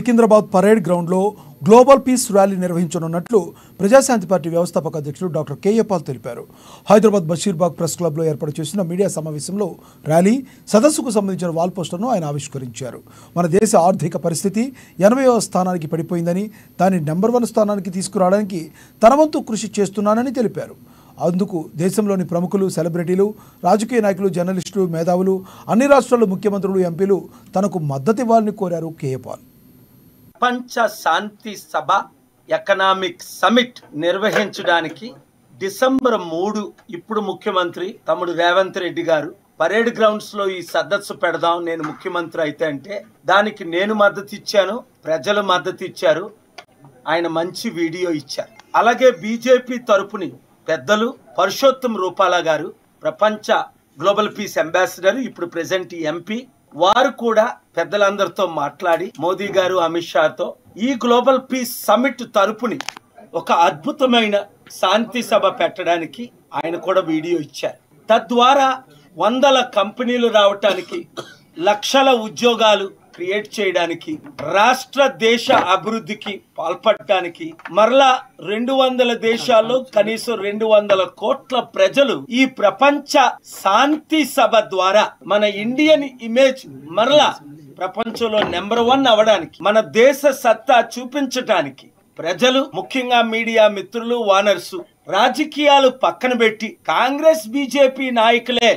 Secunderabad parade గ్రౌండ్లో global peace rally నిర్వహించనున్నట్లు Praja Shanti party వ్యవస్థాపక అధ్యక్షుడు డాక్టర్ కేఏ పాల్ తెలిపారు. హైదరాబాద్ బషీర్బాగ్ ప్రెస్ క్లబ్లో ఏర్పాటు చేసిన మీడియా సమావేశంలో ర్యాలీ సదస్సుకు సంబంధించిన వాల్ పోస్టర్ను ఆయన ఆవిష్కరించారు. మన దేశ ఆర్థిక పరిస్థితి 80వ స్థానానికి పడిపోయిందని, దాన్ని నెంబర్ 1 స్థానానికి తీసుకురావడానికి తన వంతు కృషి చేస్తున్నానని తెలిపారు. అందుకు దేశంలోని ప్రముఖులు, సెలబ్రిటీలు, రాజకీయ నాయకులు, జర్నలిస్టులు, మేధావులు, అన్ని రాష్ట్రాల ముఖ్యమంత్రులు, ఎంపీలు తనకు మద్దతివ్వాలని కోరారు కేఏ పాల్. ప్రపంచ శాంతి సభ ఎకనామిక్ సమిట్ నిర్వహించడానికి డిసెంబర్ 3 ఇప్పుడు ముఖ్యమంత్రి తమ్ముడు రేవంత్ రెడ్డి గారు పరేడ్ గ్రౌండ్స్ లో ఈ సదస్సు పెడదాం, నేను ముఖ్యమంత్రి అయితే అంటే దానికి నేను మద్దతు ఇచ్చాను, ప్రజలు మద్దతు ఇచ్చారు, ఆయన మంచి వీడియో ఇచ్చారు. అలాగే బీజేపీ తరపుని పెద్దలు పరుషోత్తం రూపాల గారు, ప్రపంచ గ్లోబల్ పీస్ అంబాసిడర్, ఇప్పుడు ప్రెసెంట్ ఎంపీ, వారు కూడా పెద్దలందరితో మాట్లాడి మోదీ గారు, అమిత్ షాతో ఈ గ్లోబల్ పీస్ సమిట్ తరపుని ఒక అద్భుతమైన శాంతి సభ పెట్టడానికి ఆయన కూడా వీడియో ఇచ్చారు. తద్వారా 100 కంపెనీలు రావటానికి, లక్షల ఉద్యోగాలు క్రియేట్ చేయడానికి, రాష్ట్ర దేశ అభివృద్ధికి పాల్పడటానికి, మరలా 200 దేశాల్లో కనీసం 200 కోట్ల ప్రజలు ఈ ప్రపంచ శాంతి సభ ద్వారా మన ఇండియన్ ఇమేజ్ మరలా ప్రపంచంలో నెంబర్ 1 అవడానికి, మన దేశ సత్తా చూపించటానికి ప్రజలు, ముఖ్యంగా మీడియా మిత్రులు, వానర్సు, రాజకీయాలు పక్కన పెట్టి కాంగ్రెస్ బీజేపీ నాయకులే